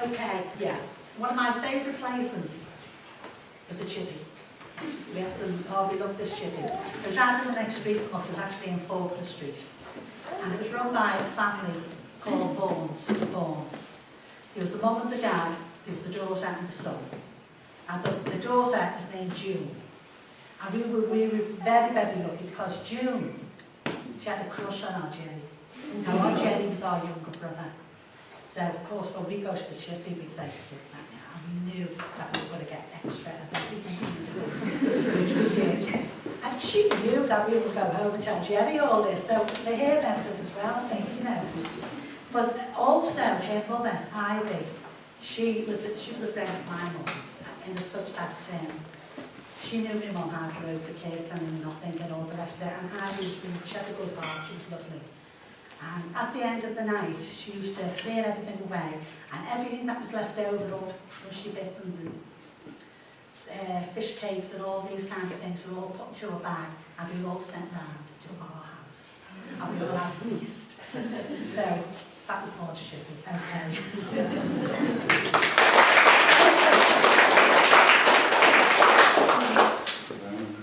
Okay, yeah. One of my favourite places was the Chippy. We love this Chippy. It was out in the next street from us, it was actually in Faulkner Street. And it was run by a family called Vaughns. There was the mum and the dad, there was the daughter and the son. And the daughter was named June. And we were very, very lucky because June, she had a crush on our Jenny. Now our Jenny was our younger brother. So of course when we go to the Chippy we'd say this, that, now. And we knew that we were going to get extra of everything, which we did. And she knew that we would go home and tell Jenny all this, so they hear members as well, I think, you know. But also her mother, Ivy, she was a friend of my mum's, in such that she knew my mum had loads of kids and nothing and all the rest of it, and Ivy was really, she had a good heart, she was lovely. And at the end of the night, she used to clear everything away, and everything that was left over, all the crushy bits and fish cakes and all these kinds of things were all put into a bag, and we were all sent round to our house, and we all had a feast. So that was Porter Chippy. Okay.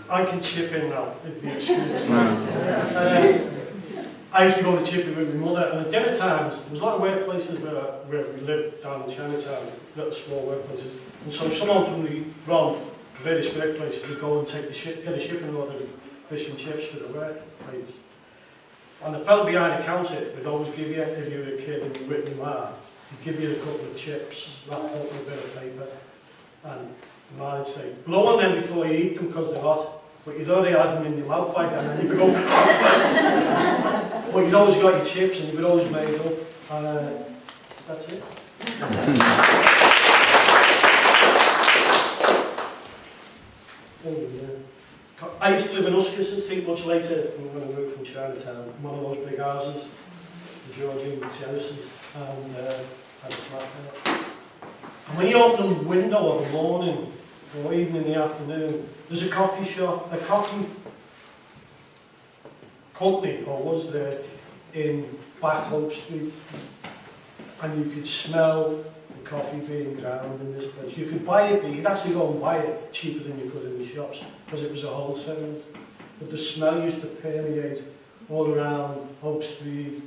I can chip in now, it'd be excused. I used to go to Chippy with my mother, and at dinner times, there was a lot of workplaces where we lived down in Chinatown, little small workplaces, and so someone from various workplaces would go and take get a shipping order of fish and chips for the workplace. And the fellow behind the counter would always give you, if you were a kid and you were with your ma, he'd give you a couple of chips, wrapped up with a bit of paper, and the man would say, blow on them before you eat them because they're hot. But you'd already had them in your mouth by then, and you'd go. But you'd always got your chips, and you were always made up, and that's it. Oh yeah. I used to live in Huskisson Street much later when I moved from Chinatown. One of those big houses, the Georgian terraces, and had a flat there. And when you open the window of the morning, or even in the afternoon, there's a coffee shop, a coffee company, or was there, in Back Hope Street. And you could smell the coffee being ground in this place. You could buy it, but you could actually go and buy it cheaper than you could in the shops, because it was a wholesale. But the smell used to permeate all around Hope Street,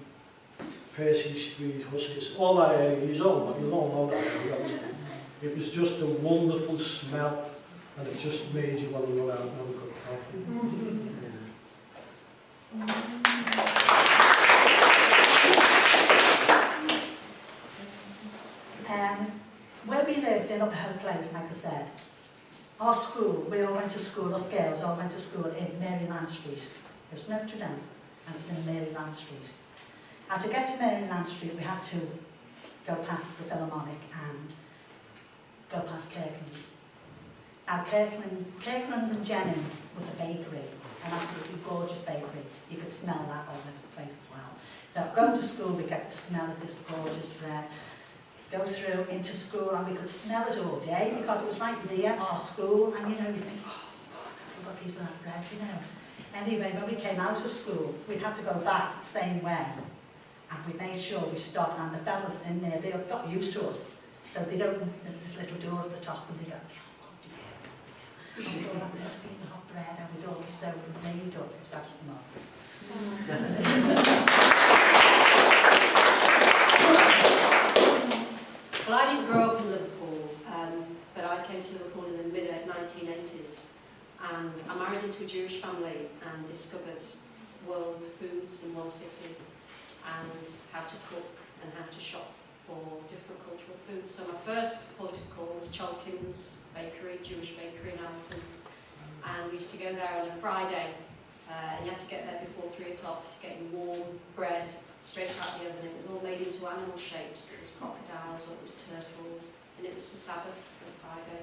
Percy Street, Huskisson, all that area. You don't know that area, obviously. It was just a wonderful smell, and it just made you want to go out and have a cup of coffee. Where we lived in Upper Place, like I said, our school, we all went to school, us girls all went to school in Maryland Street. It was Notre Dame, and it was in Maryland Street. And to get to Maryland Street, we had to go past the Philharmonic and go past Kirkland. Now Kirkland and Jennings was a bakery, an absolutely gorgeous bakery. You could smell that all over the place as well. So going to school, we get the smell of this gorgeous bread. Go through into school, and we could smell it all day because it was right near our school, and you know, you think, oh God, I forgot a piece of that bread, you know. Anyway, when we came out of school, we'd have to go back the same way, and we made sure we stopped, and the fellas in there, they got used to us. So they'd open, there's this little door at the top, and they'd go, and we'd all have this steaming hot bread, and we'd all be so made up. It was absolutely marvellous. Well, I didn't grow up in Liverpool, but I came to Liverpool in the mid-1980s, and I married into a Jewish family and discovered world foods in one city, and how to cook and how to shop for different cultural foods. So my first port of call was Cholkin's Bakery, Jewish bakery in Allerton, and we used to go there on a Friday, and you had to get there before 3 o'clock to get your warm bread straight out the oven. It was all made into animal shapes. It was crocodiles or it was turtles, and it was for Sabbath on a Friday.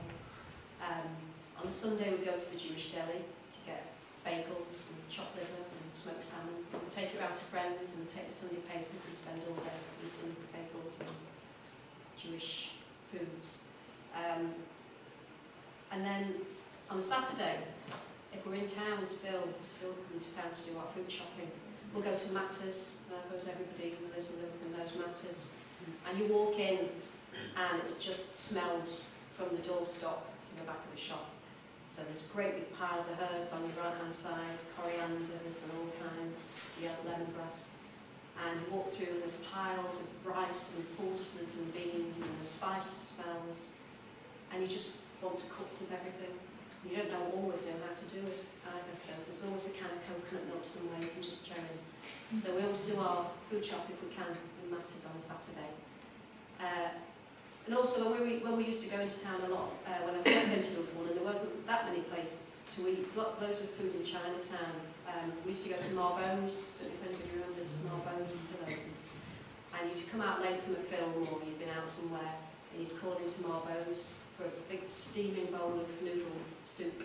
On a Sunday we'd go to the Jewish deli to get bagels and chopped liver and smoked salmon. We'd take it out to friends and take the Sunday papers and spend all day eating bagels and Jewish foods. And then on a Saturday, if we're in town still coming to town to do our food shopping, we'll go to Matters. Everybody who lives in Liverpool knows Matters. And you walk in and it just smells from the doorstop to the back of the shop. So there's great big piles of herbs on your right hand side, corianders and all kinds, yellow lemongrass. And you walk through and there's piles of rice and pulses and beans and the spice smells, and you just want to cook with everything. You don't always know how to do it either, so there's always a can of coconut milk somewhere you can just throw in. So we always do our food shop if we can in Matters on a Saturday. And also when we used to go into town a lot, when I first came to Liverpool, and there wasn't that many places to eat, loads of food in Chinatown. We used to go to Marbo's, I don't know if anybody remembers Marbo's is still open. And you'd come out late from a film or you'd been out somewhere, and you'd call into Marbo's for a big steaming bowl of noodle soup,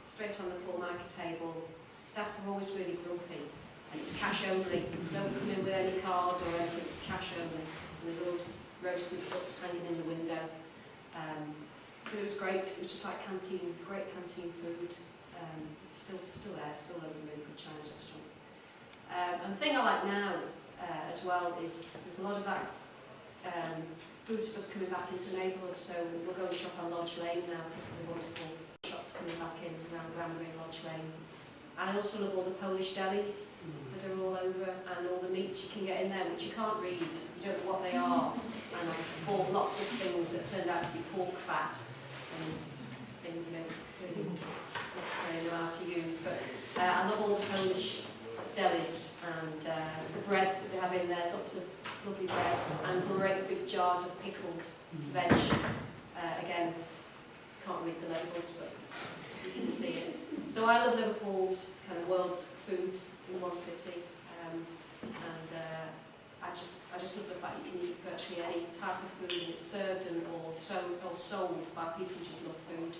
straight on the full market table. Staff were always really grumpy, and it was cash only. Don't come in with any cards or anything, it's cash only. And there's always roasted ducks hanging in the window. But it was great because it was just like canteen, great canteen food. It's still there, still loads of really good Chinese restaurants. And the thing I like now as well is there's a lot of that food stuff's coming back into the neighbourhood, so we're going to shop on Lodge Lane now because there's wonderful shops coming back in around Granbury and Lodge Lane. And I also love all the Polish delis that are all over, and all the meats you can get in there which you can't read, you don't know what they are. And I've bought lots of things that turned out to be pork fat and things you don't really necessarily know how to use. But I love all the Polish delis and the breads that they have in there. There's lots of lovely breads and great big jars of pickled veg. Again, can't read the labels, but you can see it. So I love Liverpool's kind of world foods in one city, and I just love the fact you can eat virtually any type of food, and it's served or sold by people who just love food.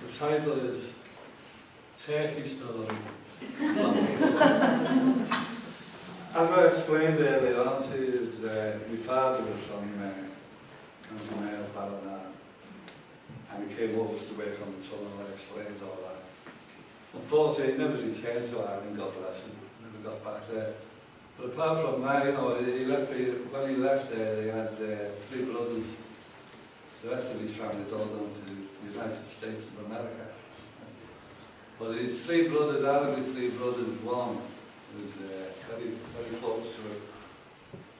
The title is Turkey Story. As I explained earlier on to you, my father was from County Mayo, Ballina, and he came over to work on the tunnel. I explained all that. Unfortunately, he never returned to Ireland, God bless him, never got back there. But apart from that, you know, when he left there, he had 3 brothers. The rest of his family had all gone to the United States of America. But his 3 brothers, out of his 3 brothers, one was very, very close to him.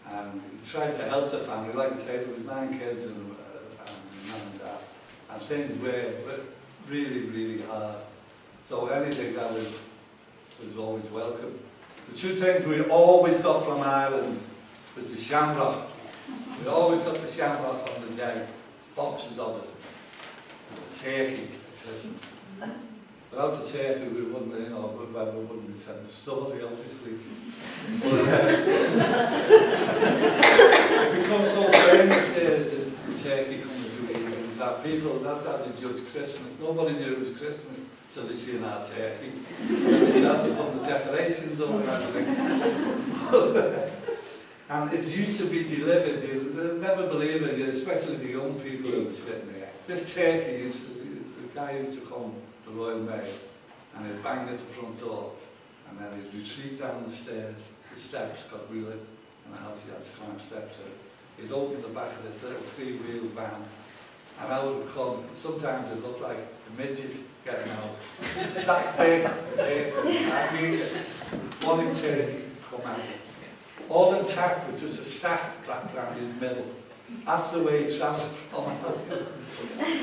And he tried to help the family. Like I said, there was 9 kids in the family, mum and dad. And things were really, really hard. So anything that was always welcome. The 2 things we always got from Ireland was the shamrock. We always got the shamrock on the day, boxes of it. The turkey at Christmas. Without the turkey, we wouldn't, you know, we wouldn't be telling the story, obviously. But, it becomes so famous, the turkey coming to eat, that people, that's how they judge Christmas. Nobody knew it was Christmas till they seen our turkey. They started putting the decorations up and everything. And it used to be delivered, you'll never believe it, especially the young people who were sitting there. This turkey the guy used to come, the Royal Mail, and he'd bang at the front door, and then he'd retreat down the stairs. The steps got wheeling, and the house he had to climb steps in. He'd open the back of this little 3-wheel van, and out would come. Sometimes it looked like a midget getting out. That big turkey, I mean, one turkey come out. All intact with just a sack wrapped around his middle. That's the way he travelled from.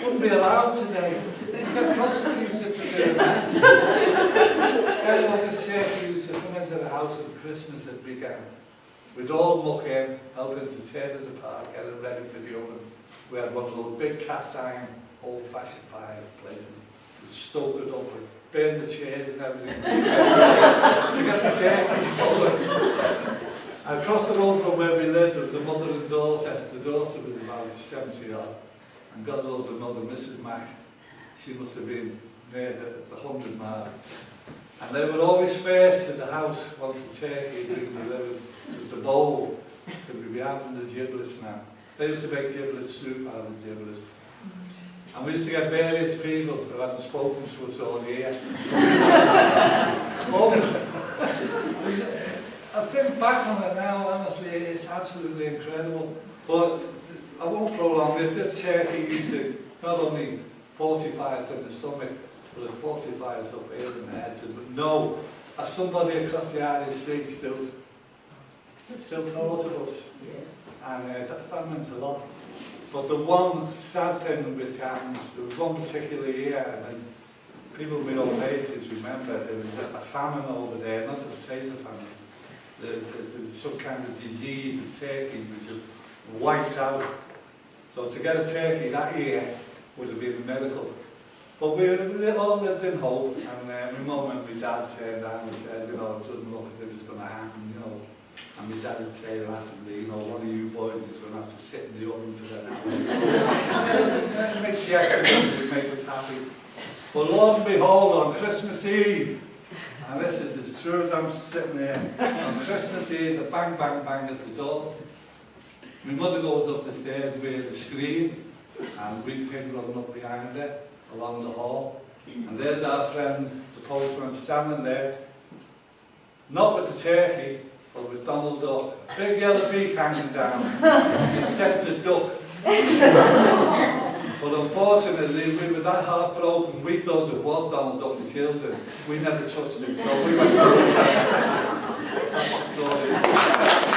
Wouldn't be allowed today. You'd get prosecuted for doing that. Everyone this turkey used to come into the house at Christmas had begun. We'd all muck in, helping to tear it apart, get it ready for the oven. We had one of those big cast iron, old-fashioned fireplaces. We'd stoke it up, we'd burn the chairs and everything. To get the turkey going. And across the road from where we lived, there was a mother and daughter. The daughter was about 70 odd. And God love the mother, Mrs. Mack. She must have been near the 100 mark. And they were always first in the house once the turkey had been delivered. It was the bowl. Could we be having the giblets now? They used to make giblet soup out of the giblets. And we used to get various people who hadn't spoken to us all year. I think back on it now, honestly, it's absolutely incredible. But I won't prolong it. This turkey used to not only fortify us in the stomach, but it fortified us up here in the head. But no, as somebody across the Irish Sea still thought of us. And that meant a lot. But the one sad thing which happened, there was one particular year, and people with old ages remember, there was a famine over there, not a potato famine. There was some kind of disease, and turkeys were just wiped out. So to get a turkey that year would have been a miracle. But we all lived in hope, and my mum and my dad turned down and said, you know, it doesn't look as if it's going to happen, you know. And my dad would say laughingly, you know, one of you boys is going to have to sit in the oven for that hour. It makes the extra money, it makes us happy. But Lord and behold, on Christmas Eve, and this is as true as I'm sitting here, on Christmas Eve, a bang, bang, bang at the door. My mother goes up the stairs with a screen, and we came running up behind her, along the hall. And there's our friend, the postman, standing there, not with the turkey, but with Donald Duck, big yellow beak hanging down. It's sent to duck. But unfortunately, we were that heartbroken, we thought it was Donald Duck, the children. We never touched it, so we went through it. That's the story.